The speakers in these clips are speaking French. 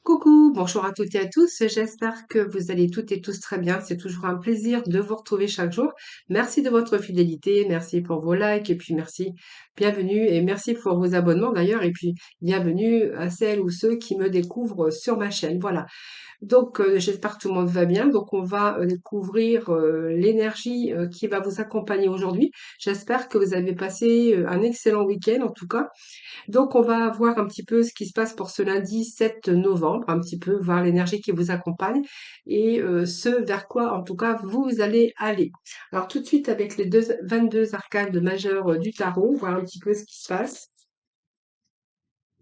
Coucou, bonjour à toutes et à tous. J'espère que vous allez toutes et tous très bien. C'est toujours un plaisir de vous retrouver chaque jour. Merci de votre fidélité, merci pour vos likes et puis merci, bienvenue et merci pour vos abonnements d'ailleurs et puis bienvenue à celles ou ceux qui me découvrent sur ma chaîne. Voilà. Donc, j'espère que tout le monde va bien. Donc, on va découvrir l'énergie qui va vous accompagner aujourd'hui. J'espère que vous avez passé un excellent week-end en tout cas. Donc, on va voir un petit peu ce qui se passe pour ce lundi 7 novembre, un petit peu voir l'énergie qui vous accompagne et ce vers quoi, en tout cas, vous allez aller. Alors, tout de suite, avec les 22 arcades majeures du tarot, voir un petit peu ce qui se passe.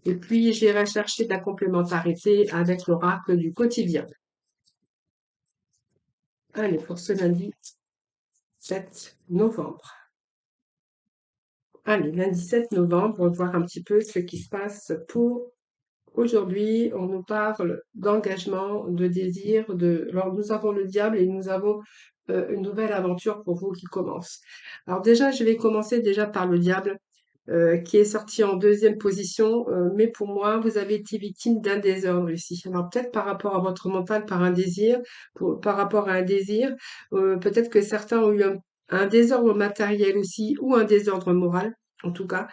Et puis, j'irai chercher de la complémentarité avec l'oracle du quotidien. Allez, pour ce lundi 7 novembre. Allez, lundi 7 novembre, on va voir un petit peu ce qui se passe pour aujourd'hui. On nous parle d'engagement, de désir, de... Alors, nous avons le diable et nous avons une nouvelle aventure pour vous qui commence. Alors déjà, je vais commencer déjà par le diable qui est sorti en deuxième position, mais pour moi, vous avez été victime d'un désordre ici. Alors peut-être par rapport à votre mental, par un désir, par rapport à un désir, peut-être que certains ont eu un désordre matériel aussi ou un désordre moral, en tout cas.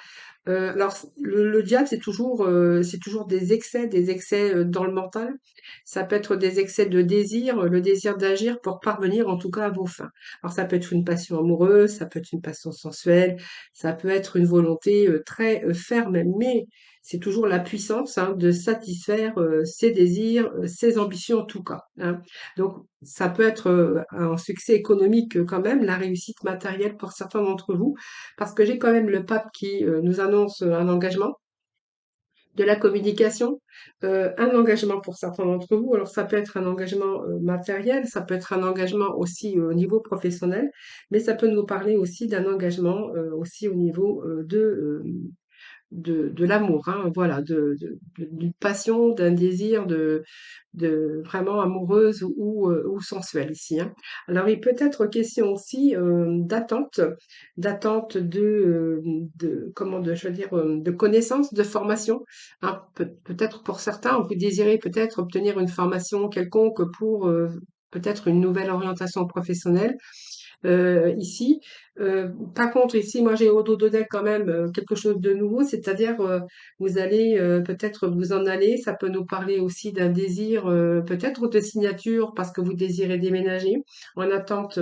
Alors, le diable, c'est toujours des excès dans le mental. Ça peut être des excès de désir, le désir d'agir pour parvenir en tout cas à vos fins. Alors, ça peut être une passion amoureuse, ça peut être une passion sensuelle, ça peut être une volonté très ferme, mais c'est toujours la puissance hein, de satisfaire ses désirs, ses ambitions en tout cas. Hein. Donc, ça peut être un succès économique quand même, la réussite matérielle pour certains d'entre vous parce que j'ai quand même le pape qui nous annonce un engagement, de la communication, un engagement pour certains d'entre vous. Alors ça peut être un engagement matériel, ça peut être un engagement aussi au niveau professionnel, mais ça peut nous parler aussi d'un engagement aussi au niveau de l'amour, hein, voilà, d'une passion, d'un désir de vraiment amoureuse ou sensuelle ici. Hein. Alors, il peut être question aussi d'attente comment je veux dire, de connaissances, de formation. Hein. Peut-être pour certains, vous désirez peut-être obtenir une formation quelconque pour peut-être une nouvelle orientation professionnelle ici. Par contre, ici, moi, j'ai au dos de deck quand même quelque chose de nouveau, c'est-à-dire vous allez peut-être vous en aller. Ça peut nous parler aussi d'un désir, peut-être de signature parce que vous désirez déménager en attente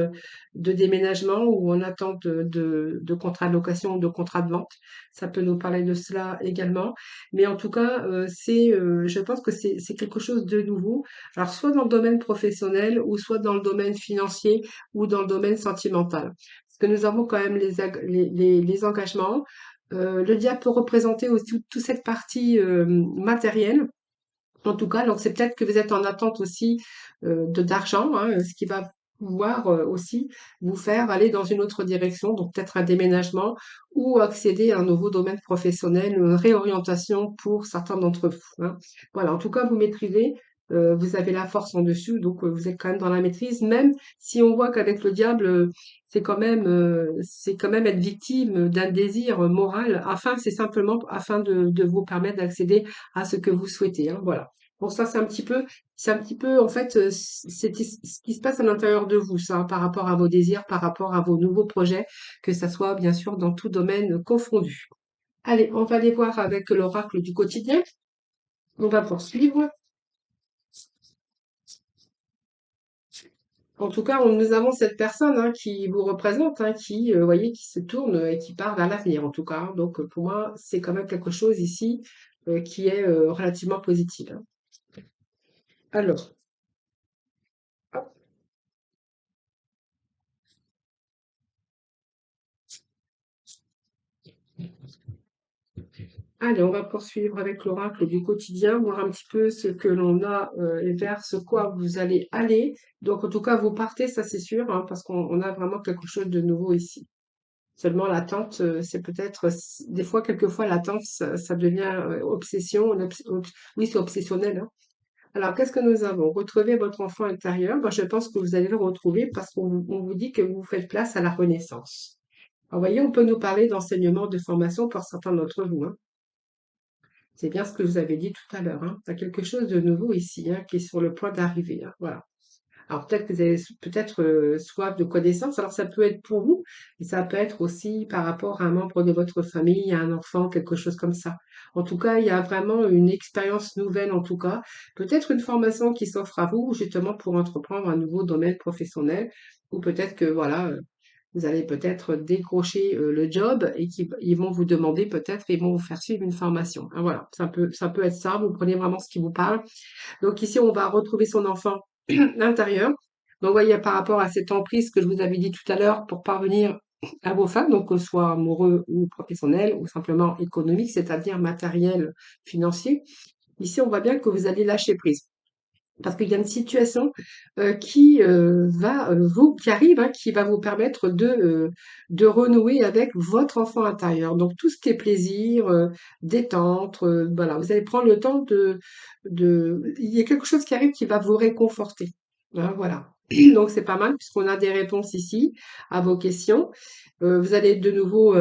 de déménagement ou en attente de contrat de location ou de contrat de vente. Ça peut nous parler de cela également. Mais en tout cas, je pense que c'est quelque chose de nouveau. Alors, soit dans le domaine professionnel ou soit dans le domaine financier ou dans le domaine sentimental. Parce que nous avons quand même les engagements. Le diable peut représenter aussi toute cette partie matérielle. En tout cas, donc c'est peut-être que vous êtes en attente aussi d'argent, hein, ce qui va pouvoir aussi vous faire aller dans une autre direction, donc peut-être un déménagement ou accéder à un nouveau domaine professionnel, une réorientation pour certains d'entre vous. Hein. Voilà, en tout cas, vous maîtrisez, vous avez la force en dessus, donc vous êtes quand même dans la maîtrise, même si on voit qu'avec le diable, c'est quand même être victime d'un désir moral, c'est simplement afin de vous permettre d'accéder à ce que vous souhaitez. Hein, voilà. Bon, ça, c'est un petit peu, en fait, c'est ce qui se passe à l'intérieur de vous, ça, hein, par rapport à vos désirs, par rapport à vos nouveaux projets, que ça soit, bien sûr, dans tout domaine confondu. Allez, on va aller voir avec l'oracle du quotidien. On va poursuivre. En tout cas, nous avons cette personne hein, qui vous représente, hein, qui, voyez, qui se tourne et qui part vers l'avenir, en tout cas. Hein. Donc, pour moi, c'est quand même quelque chose ici qui est relativement positif. Hein. Alors, allez, on va poursuivre avec l'oracle du quotidien, voir un petit peu ce que l'on a et vers ce quoi vous allez aller. Donc, en tout cas, vous partez, ça c'est sûr, hein, parce qu'on a vraiment quelque chose de nouveau ici. Seulement, l'attente, c'est peut-être, des fois, quelquefois, l'attente, ça devient obsession. Oui, c'est obsessionnel. Hein. Alors, qu'est-ce que nous avons? Retrouver votre enfant intérieur. Moi, je pense que vous allez le retrouver parce on vous dit que vous faites place à la renaissance. Alors, voyez, on peut nous parler d'enseignement, de formation pour certains d'entre vous. Hein. C'est bien ce que je vous avez dit tout à l'heure, hein. Tu as quelque chose de nouveau ici, hein, qui est sur le point d'arriver, hein, voilà. Alors peut-être que vous avez peut-être soif de connaissances. Alors ça peut être pour vous, mais ça peut être aussi par rapport à un membre de votre famille, à un enfant, quelque chose comme ça. En tout cas, il y a vraiment une expérience nouvelle, en tout cas. Peut-être une formation qui s'offre à vous, justement pour entreprendre un nouveau domaine professionnel, ou peut-être que voilà, vous allez peut-être décrocher le job et ils vont vous demander peut-être, ils vont vous faire suivre une formation. Ah, voilà, ça peut être ça. Vous prenez vraiment ce qui vous parle. Donc ici, on va retrouver son enfant intérieur. Donc, vous voyez, par rapport à cette emprise que je vous avais dit tout à l'heure pour parvenir à vos fins, donc que ce soit amoureux ou professionnel ou simplement économique, c'est-à-dire matériel, financier. Ici, on voit bien que vous allez lâcher prise. Parce qu'il y a une situation qui va vous qui arrive, hein, qui va vous permettre de renouer avec votre enfant intérieur. Donc tout ce qui est plaisir, détente, voilà, vous allez prendre le temps il y a quelque chose qui arrive qui va vous réconforter. Hein, voilà. Donc c'est pas mal puisqu'on a des réponses ici à vos questions. Vous allez de nouveau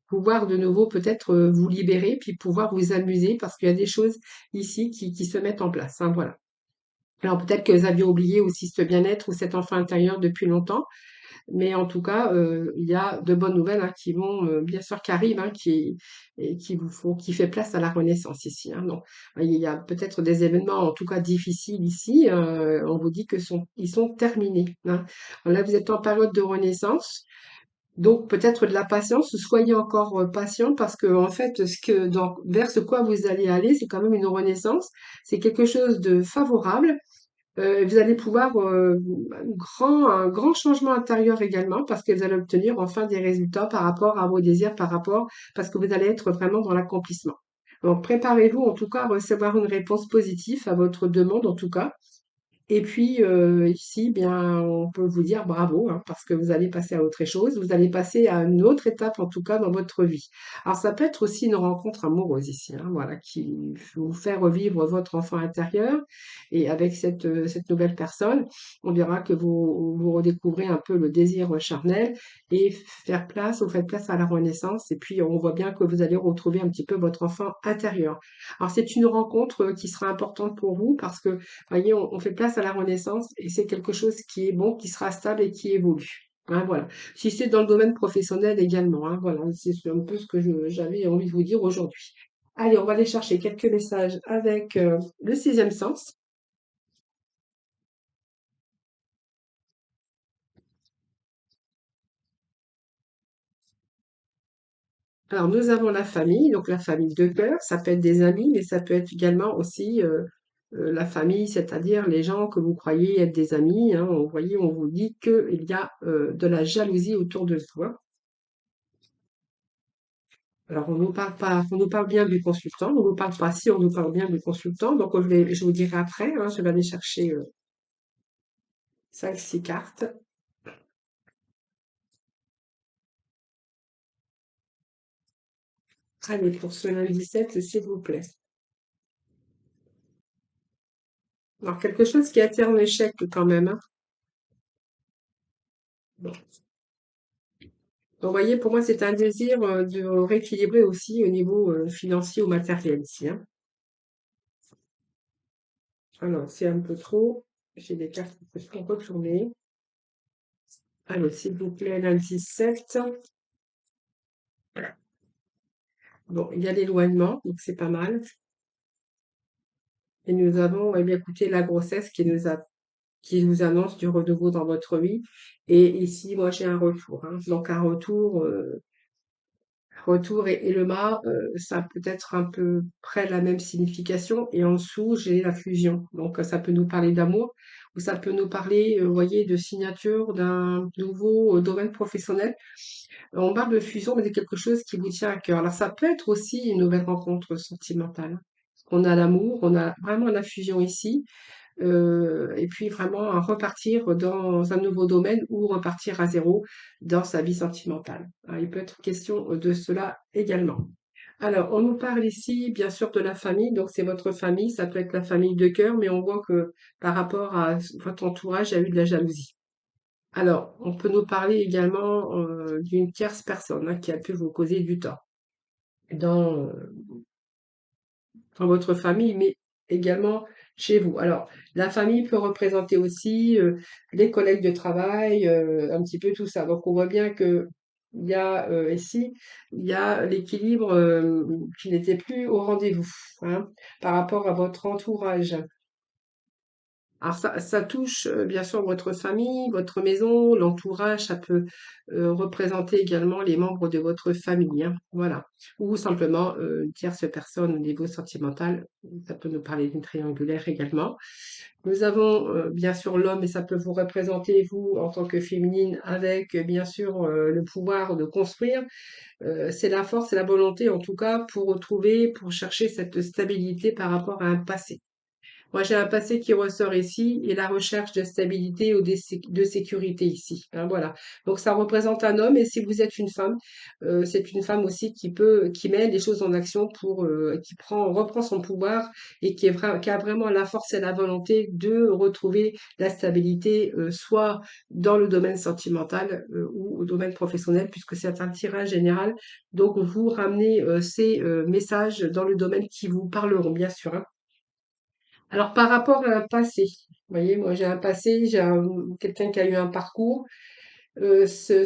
pouvoir de nouveau peut-être vous libérer puis pouvoir vous amuser parce qu'il y a des choses ici qui se mettent en place. Hein, voilà. Alors peut-être que vous aviez oublié aussi ce bien-être ou cet enfant intérieur depuis longtemps, mais en tout cas, il y a de bonnes nouvelles, hein, qui vont, bien sûr, qui arrivent, hein, qui fait place à la renaissance ici, hein. Donc, il y a peut-être des événements, en tout cas difficiles ici, on vous dit ils sont terminés, hein. Là, vous êtes en période de renaissance, donc peut-être de la patience. Soyez encore patient parce que en fait, vers ce quoi vous allez aller, c'est quand même une renaissance. C'est quelque chose de favorable. Vous allez pouvoir un grand changement intérieur également parce que vous allez obtenir enfin des résultats par rapport à vos désirs, parce que vous allez être vraiment dans l'accomplissement. Donc préparez-vous en tout cas à recevoir une réponse positive à votre demande en tout cas. Et puis ici, bien, on peut vous dire bravo, hein, parce que vous allez passer à autre chose, vous allez passer à une autre étape en tout cas dans votre vie. Alors ça peut être aussi une rencontre amoureuse ici, hein, voilà, qui vous fait revivre votre enfant intérieur. Et avec cette nouvelle personne, on dira que vous redécouvrez un peu le désir charnel et vous faites place à la renaissance. Et puis on voit bien que vous allez retrouver un petit peu votre enfant intérieur. Alors c'est une rencontre qui sera importante pour vous parce que voyez, on fait place à la renaissance et c'est quelque chose qui est bon, qui sera stable et qui évolue. Hein, voilà. Si c'est dans le domaine professionnel également, hein, voilà, c'est un peu ce que j'avais envie de vous dire aujourd'hui. Allez, on va aller chercher quelques messages avec le sixième sens. Alors, nous avons la famille, donc la famille de cœur, ça peut être des amis, mais ça peut être également aussi la famille, c'est-à-dire les gens que vous croyez être des amis. Hein. Vous voyez, on vous dit qu'il y a de la jalousie autour de vous. Hein. Alors, on nous parle bien du consultant, on nous parle pas si on nous parle bien du consultant. Donc, je vous dirai après, hein, je vais aller chercher 5, 6 cartes. Allez, pour ce lundi 7, s'il vous plaît. Alors, quelque chose qui attire un échec quand même. Hein. Bon. Donc, vous voyez, pour moi, c'est un désir de rééquilibrer aussi au niveau financier ou matériel ici. Hein. Alors, c'est un peu trop. J'ai des cartes qui sont retournées. Alors, s'il vous plaît, lundi 7. Bon, il y a l'éloignement, donc c'est pas mal. Et nous avons, eh bien, écoutez, la grossesse qui nous annonce du renouveau dans votre vie. Et ici, moi, j'ai un retour. Hein. Donc, un retour, et le mât, ça peut être un peu près la même signification. Et en dessous, j'ai la fusion. Donc, ça peut nous parler d'amour ou ça peut nous parler, vous voyez, de signature d'un nouveau domaine professionnel. On parle de fusion, mais c'est quelque chose qui vous tient à cœur. Alors, ça peut être aussi une nouvelle rencontre sentimentale. Hein. On a l'amour, on a vraiment la fusion ici. Et puis vraiment à repartir dans un nouveau domaine ou repartir à zéro dans sa vie sentimentale. Hein, il peut être question de cela également. Alors, on nous parle ici, bien sûr, de la famille. Donc, c'est votre famille. Ça peut être la famille de cœur, mais on voit que par rapport à votre entourage, il y a eu de la jalousie. Alors, on peut nous parler également d'une tierce personne, hein, qui a pu vous causer du tort. Dans, dans votre famille, mais également chez vous. Alors, la famille peut représenter aussi les collègues de travail, un petit peu tout ça. Donc, on voit bien que il y a ici, il y a l'équilibre qui n'était plus au rendez-vous, hein, par rapport à votre entourage. Alors ça touche bien sûr votre famille, votre maison, l'entourage, ça peut représenter également les membres de votre famille, hein, voilà. Ou simplement une tierce personne au niveau sentimental, ça peut nous parler d'une triangulaire également. Nous avons bien sûr l'homme et ça peut vous représenter vous en tant que féminine avec bien sûr le pouvoir de construire. C'est la force et la volonté en tout cas pour retrouver, pour chercher cette stabilité par rapport à un passé. Moi, j'ai un passé qui ressort ici et la recherche de stabilité ou de sécurité ici, hein, voilà. Donc, ça représente un homme et si vous êtes une femme, c'est une femme aussi qui met les choses en action reprend son pouvoir et qui a vraiment la force et la volonté de retrouver la stabilité, soit dans le domaine sentimental, ou au domaine professionnel, puisque c'est un tirage général. Donc, vous ramenez, ces, messages dans le domaine qui vous parleront, bien sûr, hein. Alors, par rapport à un passé, vous voyez, moi j'ai un passé, quelqu'un qui a eu un parcours. Ce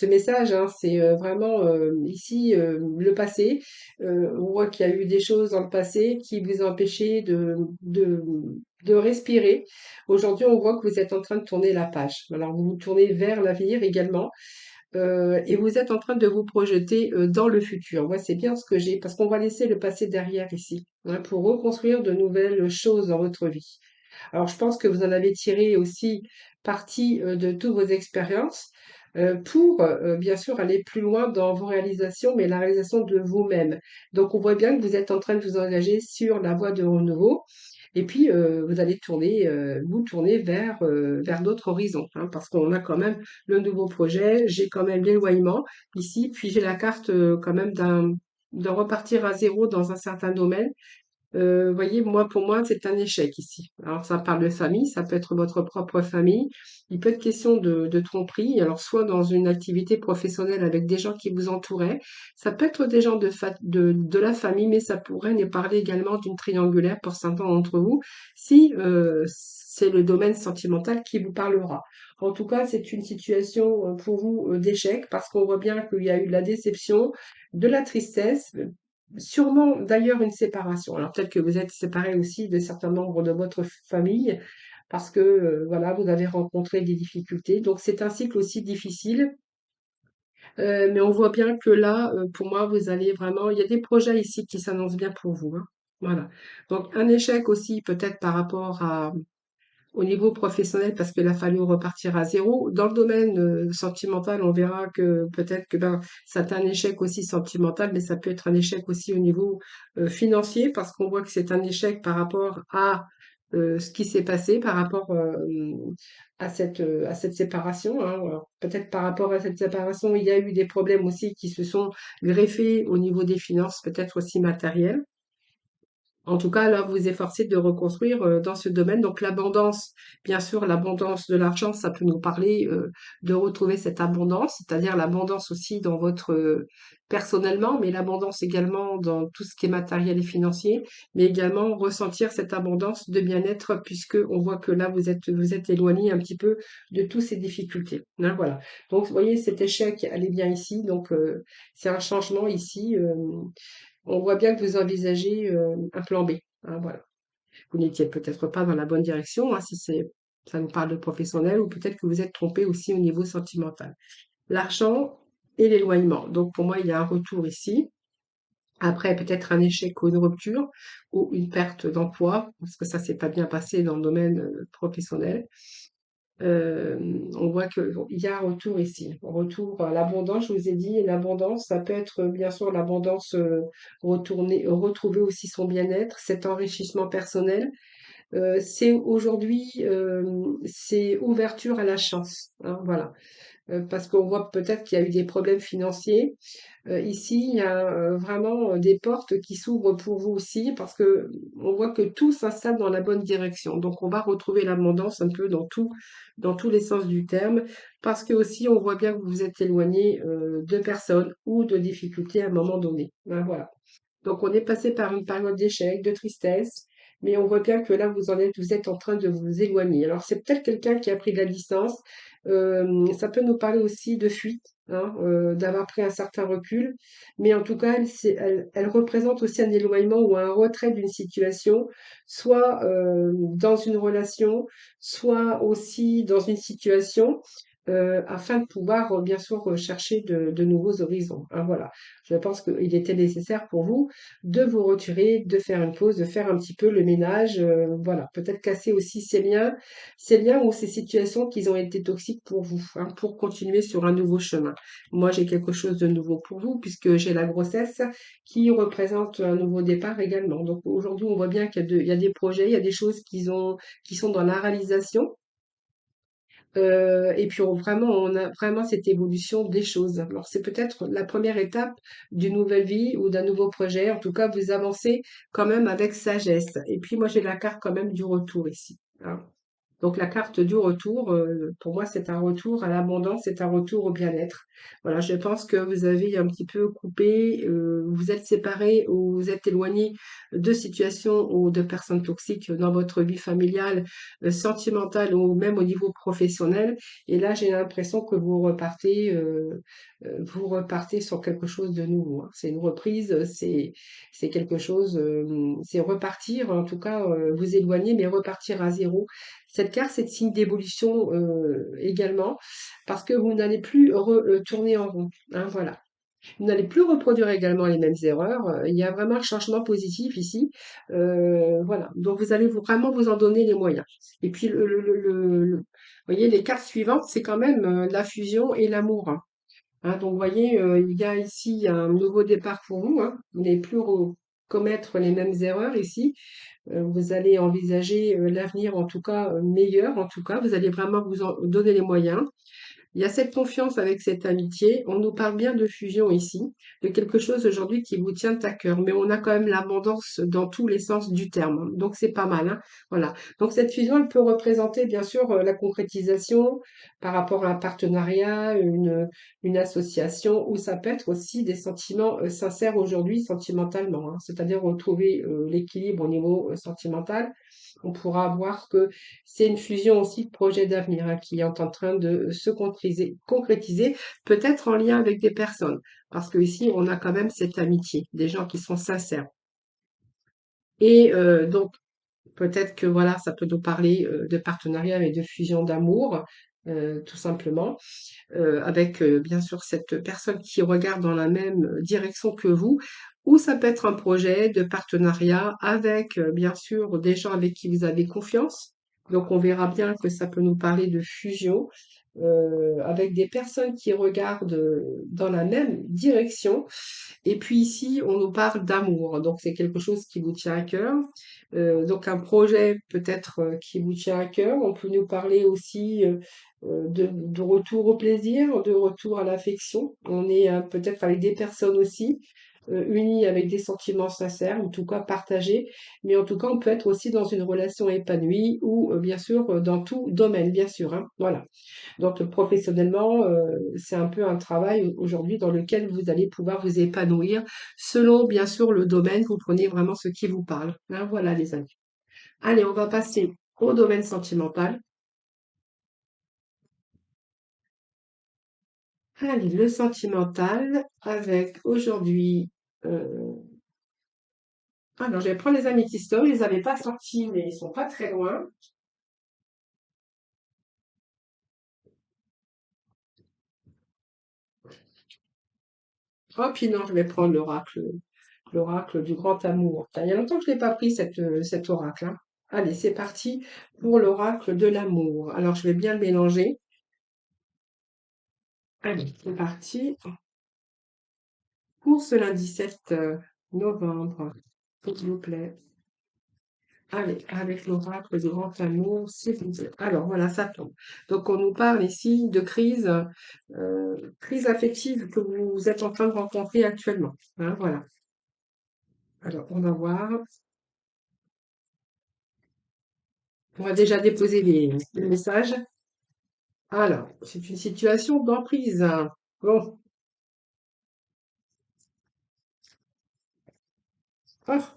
message, hein, c'est vraiment ici le passé. On voit qu'il y a eu des choses dans le passé qui vous ont empêché de respirer. Aujourd'hui, on voit que vous êtes en train de tourner la page. Alors, vous vous tournez vers l'avenir également. Et vous êtes en train de vous projeter dans le futur. Moi, c'est bien ce que j'ai, parce qu'on va laisser le passé derrière ici, hein, pour reconstruire de nouvelles choses dans votre vie. Alors, je pense que vous en avez tiré aussi parti de toutes vos expériences pour, bien sûr, aller plus loin dans vos réalisations, mais la réalisation de vous-même. Donc, on voit bien que vous êtes en train de vous engager sur la voie de renouveau. Et puis, vous allez vous tourner vers d'autres horizons, hein, parce qu'on a quand même le nouveau projet, j'ai quand même l'éloignement ici, puis j'ai la carte quand même de repartir à zéro dans un certain domaine. Voyez, pour moi, c'est un échec ici. Alors, ça parle de famille, ça peut être votre propre famille. Il peut être question de tromperie, alors soit dans une activité professionnelle avec des gens qui vous entouraient. Ça peut être des gens de la famille, mais ça pourrait nous parler également d'une triangulaire pour certains d'entre vous, si c'est le domaine sentimental qui vous parlera. En tout cas, c'est une situation pour vous d'échec, parce qu'on voit bien qu'il y a eu de la déception, de la tristesse, sûrement d'ailleurs une séparation. Alors peut-être que vous êtes séparés aussi de certains membres de votre famille parce que voilà, vous avez rencontré des difficultés. Donc c'est un cycle aussi difficile, mais on voit bien que là, pour moi, vous allez vraiment, il y a des projets ici qui s'annoncent bien pour vous, hein. Voilà. Donc un échec aussi peut-être par rapport au niveau professionnel parce qu'il a fallu repartir à zéro. Dans le domaine sentimental, on verra que peut-être que c'est un échec aussi sentimental, mais ça peut être un échec aussi au niveau financier parce qu'on voit que c'est un échec par rapport à ce qui s'est passé, par rapport à cette séparation, hein. Alors, peut-être par rapport à cette séparation, il y a eu des problèmes aussi qui se sont greffés au niveau des finances, peut-être aussi matérielles. En tout cas, là, vous vous efforcez de reconstruire dans ce domaine. Donc, l'abondance, bien sûr, l'abondance de l'argent, ça peut nous parler de retrouver cette abondance, c'est-à-dire l'abondance aussi dans votre personnellement, mais l'abondance également dans tout ce qui est matériel et financier, mais également ressentir cette abondance de bien-être, puisque on voit que là, vous êtes éloigné un petit peu de toutes ces difficultés, hein, voilà. Donc, vous voyez, cet échec, elle est bien ici. Donc, c'est un changement ici. On voit bien que vous envisagez un plan B, hein, voilà. Vous n'étiez peut-être pas dans la bonne direction, hein, si ça nous parle de professionnel, ou peut-être que vous êtes trompé aussi au niveau sentimental. L'argent et l'éloignement. Donc pour moi, il y a un retour ici. Après, peut-être un échec ou une rupture ou une perte d'emploi, parce que ça s'est pas bien passé dans le domaine professionnel. On voit qu'il y a un retour ici. Un retour à l'abondance, je vous ai dit, l'abondance, ça peut être bien sûr l'abondance retrouver aussi son bien-être, cet enrichissement personnel. C'est aujourd'hui, c'est ouverture à la chance, hein, voilà. Parce qu'on voit peut-être qu'il y a eu des problèmes financiers. Ici, il y a vraiment des portes qui s'ouvrent pour vous aussi parce que on voit que tout s'installe dans la bonne direction. Donc, on va retrouver l'abondance un peu dans tous les sens du terme parce que aussi, on voit bien que vous vous êtes éloigné de personnes ou de difficultés à un moment donné, hein, voilà. Donc, on est passé par une période d'échec, de tristesse, mais on voit bien que là, vous êtes en train de vous éloigner. Alors, c'est peut-être quelqu'un qui a pris de la distance. Ça peut nous parler aussi de fuite, hein, d'avoir pris un certain recul. Mais en tout cas, elle représente aussi un éloignement ou un retrait d'une situation, soit dans une relation, soit aussi dans une situation. Afin de pouvoir bien sûr chercher de nouveaux horizons, hein, voilà. Je pense qu'il était nécessaire pour vous de vous retirer, de faire une pause, de faire un petit peu le ménage, voilà. Peut-être casser aussi ces liens ou ces situations qui ont été toxiques pour vous, hein, pour continuer sur un nouveau chemin. Moi, j'ai quelque chose de nouveau pour vous puisque j'ai la grossesse qui représente un nouveau départ également. Donc aujourd'hui, on voit bien il y a des projets, il y a des choses qui sont dans la réalisation. Et puis on a vraiment cette évolution des choses. Alors c'est peut-être la première étape d'une nouvelle vie ou d'un nouveau projet. En tout cas, vous avancez quand même avec sagesse. Et puis moi j'ai la carte quand même du retour ici, hein. Donc la carte du retour, pour moi, c'est un retour à l'abondance, c'est un retour au bien-être. Voilà, je pense que vous avez un petit peu coupé, vous êtes séparés ou vous êtes éloignés de situations ou de personnes toxiques dans votre vie familiale, sentimentale ou même au niveau professionnel. Et là, j'ai l'impression que vous repartez sur quelque chose de nouveau, hein. C'est une reprise, c'est quelque chose, c'est repartir, en tout cas, vous éloigner, mais repartir à zéro. Cette carte, c'est le signe d'évolution également, parce que vous n'allez plus tourner en rond, hein, voilà. Vous n'allez plus reproduire également les mêmes erreurs. Il y a vraiment un changement positif ici. Voilà. Donc vous allez vraiment vous en donner les moyens. Et puis vous voyez, les cartes suivantes, c'est quand même la fusion et l'amour, hein. Hein, donc vous voyez, il y a ici un nouveau départ pour vous, hein. Vous n'allez plus commettre les mêmes erreurs ici. Vous allez envisager l'avenir en tout cas meilleur, en tout cas, vous allez vraiment vous en donner les moyens. Il y a cette confiance avec cette amitié. On nous parle bien de fusion ici, de quelque chose aujourd'hui qui vous tient à cœur, mais on a quand même l'abondance dans tous les sens du terme. Donc c'est pas mal, hein. Voilà. Donc cette fusion, elle peut représenter bien sûr la concrétisation par rapport à un partenariat, une association, ou ça peut être aussi des sentiments sincères aujourd'hui sentimentalement, hein. C'est-à-dire retrouver l'équilibre au niveau sentimental. On pourra voir que c'est une fusion aussi de projets d'avenir, hein, qui est en train de se concrétiser, peut-être en lien avec des personnes, parce que ici on a quand même cette amitié, des gens qui sont sincères. Et donc peut-être que voilà, ça peut nous parler de partenariat et de fusion d'amour, tout simplement, avec bien sûr cette personne qui regarde dans la même direction que vous. Ou ça peut être un projet de partenariat avec, bien sûr, des gens avec qui vous avez confiance. Donc, on verra bien que ça peut nous parler de fusion avec des personnes qui regardent dans la même direction. Et puis ici, on nous parle d'amour. Donc, c'est quelque chose qui vous tient à cœur. Donc, un projet peut-être qui vous tient à cœur. On peut nous parler aussi de retour au plaisir, de retour à l'affection. On est peut-être avec des personnes aussi unies avec des sentiments sincères, en tout cas partagés. Mais en tout cas, on peut être aussi dans une relation épanouie ou bien sûr dans tout domaine, bien sûr, hein. Voilà. Donc professionnellement, c'est un peu un travail aujourd'hui dans lequel vous allez pouvoir vous épanouir selon bien sûr le domaine, vous prenez vraiment ce qui vous parle, hein. Voilà les amis. Allez, on va passer au domaine sentimental. Allez, le sentimental avec aujourd'hui, euh, alors je vais prendre les améthystos, je les avais pas sortis mais ils sont pas très loin. Oh puis non, je vais prendre l'oracle du grand amour. Putain, il y a longtemps que je l'ai pas pris cet oracle, hein. Allez, c'est parti pour l'oracle de l'amour. Alors, je vais bien le mélanger. Allez, c'est parti pour ce lundi 7 novembre, s'il vous plaît. Allez, avec l'oracle du grand amour, s'il vous plaît. Alors, voilà, ça tombe. Donc, on nous parle ici de crise affective que vous êtes en train de rencontrer actuellement, hein, voilà. Alors, on va voir. On va déjà déposer les messages. Alors, c'est une situation d'emprise, hein. Bon, Ah,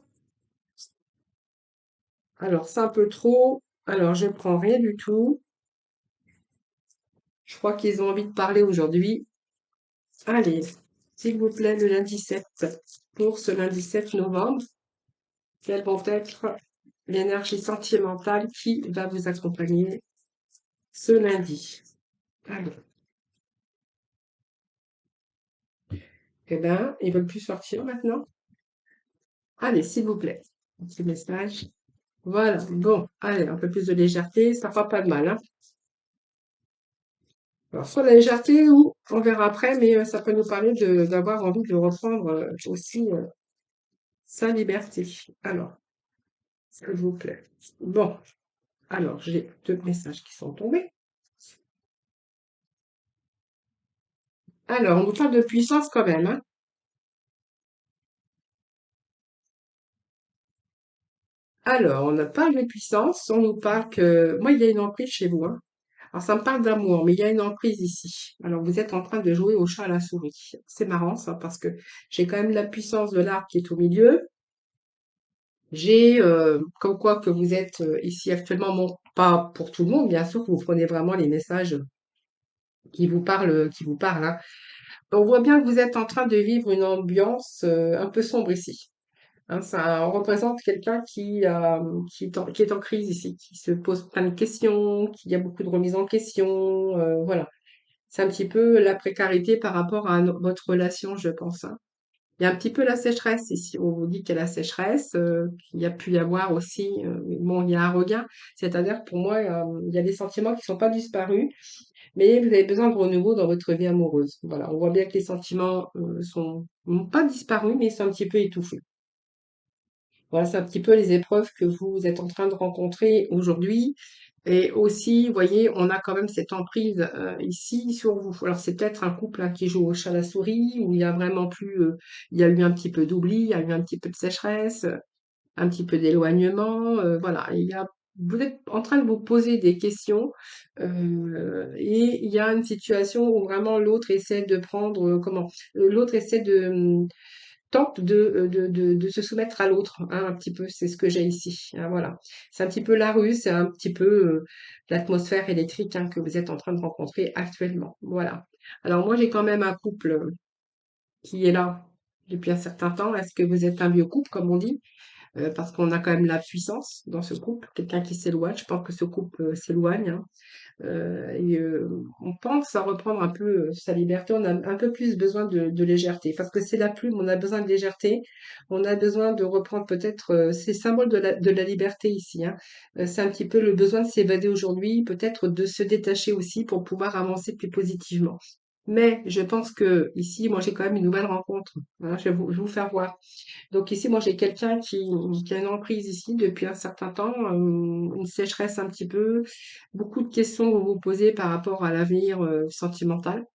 alors c'est un peu trop. Alors je prends rien du tout. Je crois qu'ils ont envie de parler aujourd'hui. Allez, s'il vous plaît, le lundi 7. Pour ce lundi 7 novembre, quelles vont être l'énergie sentimentale qui va vous accompagner ce lundi? Alors, eh ben, ils veulent plus sortir maintenant. Allez, s'il vous plaît. Un petit message. Voilà. Bon, allez, un peu plus de légèreté, ça fera pas de mal, hein. Alors, soit la légèreté ou on verra après, mais ça peut nous parler d'avoir envie de reprendre aussi sa liberté. Alors, s'il vous plaît. Bon, alors j'ai deux messages qui sont tombés. Alors, on nous parle de puissance quand même, hein. Alors, on n'a pas de puissance, on nous parle que... Moi, il y a une emprise chez vous, hein. Alors, ça me parle d'amour, mais il y a une emprise ici. Alors, vous êtes en train de jouer au chat à la souris. C'est marrant, ça, parce que j'ai quand même la puissance de l'arbre qui est au milieu. J'ai comme quoi que vous êtes ici actuellement, bon, pas pour tout le monde, bien sûr, que vous prenez vraiment les messages qui vous parlent, hein. On voit bien que vous êtes en train de vivre une ambiance un peu sombre ici. Hein, ça représente quelqu'un qui est en crise ici, qui se pose plein de questions, qui a beaucoup de remises en question, voilà. C'est un petit peu la précarité par rapport à votre relation, je pense, hein. Il y a un petit peu la sécheresse ici. On vous dit qu'il y a la sécheresse, qu'il y a pu y avoir aussi, bon, il y a un regain. C'est-à-dire, pour moi, il y a des sentiments qui ne sont pas disparus, mais vous avez besoin de renouveau dans votre vie amoureuse. Voilà, on voit bien que les sentiments sont n'ont pas disparus, mais ils sont un petit peu étouffés. Voilà, c'est un petit peu les épreuves que vous êtes en train de rencontrer aujourd'hui. Et aussi, vous voyez, on a quand même cette emprise ici sur vous. Alors, c'est peut-être un couple hein, qui joue au chat à la souris, où il y a vraiment plus, il y a eu un petit peu d'oubli, il y a eu un petit peu de sécheresse, un petit peu d'éloignement. Voilà, vous êtes en train de vous poser des questions et il y a une situation où vraiment l'autre essaie de prendre, l'autre essaie de tente de se soumettre à l'autre, hein, un petit peu, c'est ce que j'ai ici, hein, voilà. C'est un petit peu la rue, c'est un petit peu l'atmosphère électrique hein, que vous êtes en train de rencontrer actuellement. Voilà. Alors moi, j'ai quand même un couple qui est là depuis un certain temps. Est-ce que vous être un vieux couple, comme on dit? Parce qu'on a quand même la puissance dans ce couple, quelqu'un qui s'éloigne. Je pense que ce couple s'éloigne, hein. On pense à reprendre un peu sa liberté. On a un peu plus besoin de légèreté parce que c'est la plume. On a besoin de légèreté. On a besoin de reprendre peut-être ces symboles de la liberté ici, hein. C'est un petit peu le besoin de s'évader aujourd'hui, peut-être de se détacher aussi pour pouvoir avancer plus positivement. Mais je pense que ici, moi, j'ai quand même une nouvelle rencontre, hein. Je vais vous faire voir. Donc ici, moi, j'ai quelqu'un qui a une emprise ici depuis un certain temps, une sécheresse un petit peu, beaucoup de questions que vous vous posez par rapport à l'avenir sentimental.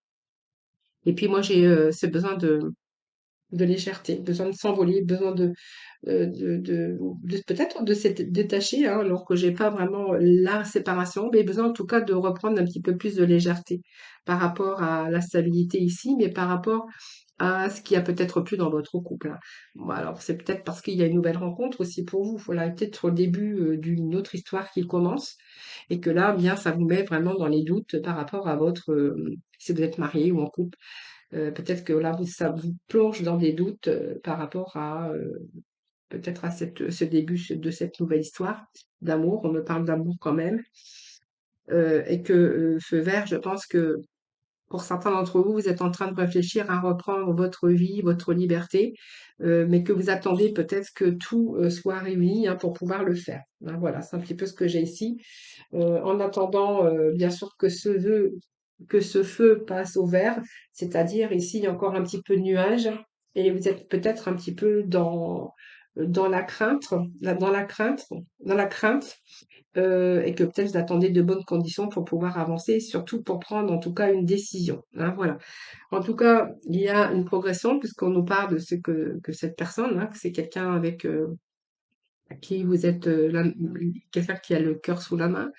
Et puis moi, j'ai ce besoin de légèreté, besoin de s'envoler, besoin peut-être de s'être détaché, hein, alors que j'ai pas vraiment la séparation, mais besoin en tout cas de reprendre un petit peu plus de légèreté par rapport à la stabilité ici, mais par rapport à ce qui a peut-être plus dans votre couple, hein. Bon, alors c'est peut-être parce qu'il y a une nouvelle rencontre aussi pour vous. Voilà, peut-être au début d'une autre histoire qui commence et que là, bien, ça vous met vraiment dans les doutes par rapport à votre, si vous êtes marié ou en couple. Peut-être que là, ça vous plonge dans des doutes par rapport à peut-être à ce début de cette nouvelle histoire d'amour. On me parle d'amour quand même. Et que feu vert, je pense que pour certains d'entre vous, vous êtes en train de réfléchir à reprendre votre vie, votre liberté, mais que vous attendez peut-être que tout soit réuni hein, pour pouvoir le faire. Hein, voilà, c'est un petit peu ce que j'ai ici. En attendant, bien sûr, que ce feu passe au vert, c'est-à-dire ici, il y a encore un petit peu de nuages et vous êtes peut-être un petit peu dans la crainte, dans la crainte, et que peut-être vous attendez de bonnes conditions pour pouvoir avancer, et surtout pour prendre en tout cas une décision. Hein, voilà. En tout cas, il y a une progression puisqu'on nous parle de ce que cette personne, hein, que c'est quelqu'un avec qui vous êtes quelqu'un qui a le cœur sous la main,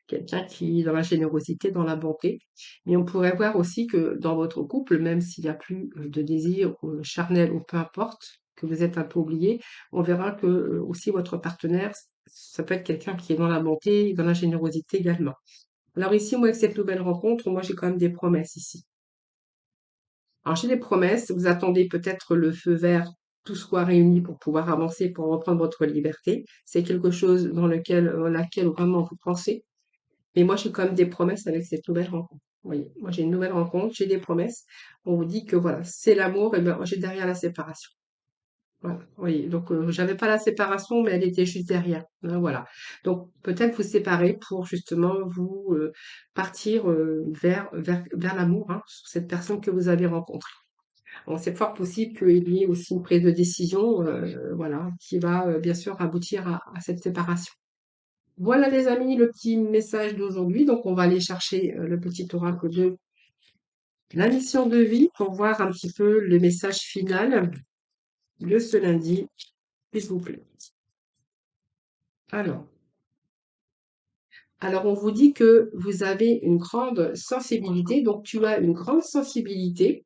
quelqu'un qui est dans la générosité, dans la bonté. Mais on pourrait voir aussi que dans votre couple, même s'il n'y a plus de désir charnel ou peu importe, que vous êtes un peu oublié, on verra que aussi votre partenaire, ça peut être quelqu'un qui est dans la bonté, dans la générosité également. Alors ici, moi, avec cette nouvelle rencontre, moi, j'ai quand même des promesses ici. Alors, j'ai des promesses, vous attendez peut-être le feu vert, tout soit réuni pour pouvoir avancer, pour reprendre votre liberté. C'est quelque chose dans laquelle vraiment vous pensez. Mais moi, j'ai quand même des promesses avec cette nouvelle rencontre. Vous voyez, moi, j'ai une nouvelle rencontre, j'ai des promesses. On vous dit que voilà, c'est l'amour, et ben, moi, j'ai derrière la séparation. Voilà, oui, donc j'avais pas la séparation, mais elle était juste derrière, hein, voilà. Donc peut-être vous séparer pour justement vous partir vers l'amour, hein, sur cette personne que vous avez rencontrée. Bon, c'est fort possible qu'il y ait aussi une prise de décision, voilà, qui va bien sûr aboutir à cette séparation. Voilà les amis, le petit message d'aujourd'hui. Donc on va aller chercher le petit oracle de la mission de vie pour voir un petit peu le message final de ce lundi, s'il vous plaît. Alors. Alors, on vous dit que vous avez une grande sensibilité, donc tu as une grande sensibilité.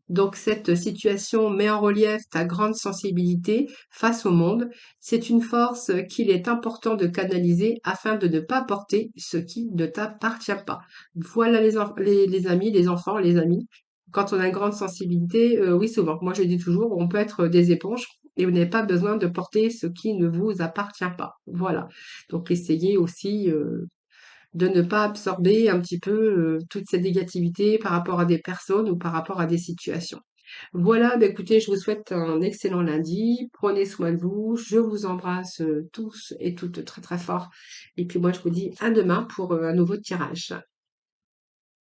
Donc, cette situation met en relief ta grande sensibilité face au monde. C'est une force qu'il est important de canaliser afin de ne pas porter ce qui ne t'appartient pas. Voilà les amis, les enfants, les amis. Quand on a une grande sensibilité, oui, souvent, moi je dis toujours, on peut être des éponges et vous n'avez pas besoin de porter ce qui ne vous appartient pas. Voilà. Donc, essayez aussi de ne pas absorber un petit peu toute cette négativité par rapport à des personnes ou par rapport à des situations. Voilà, bah écoutez, je vous souhaite un excellent lundi. Prenez soin de vous. Je vous embrasse tous et toutes très très fort. Et puis moi, je vous dis à demain pour un nouveau tirage.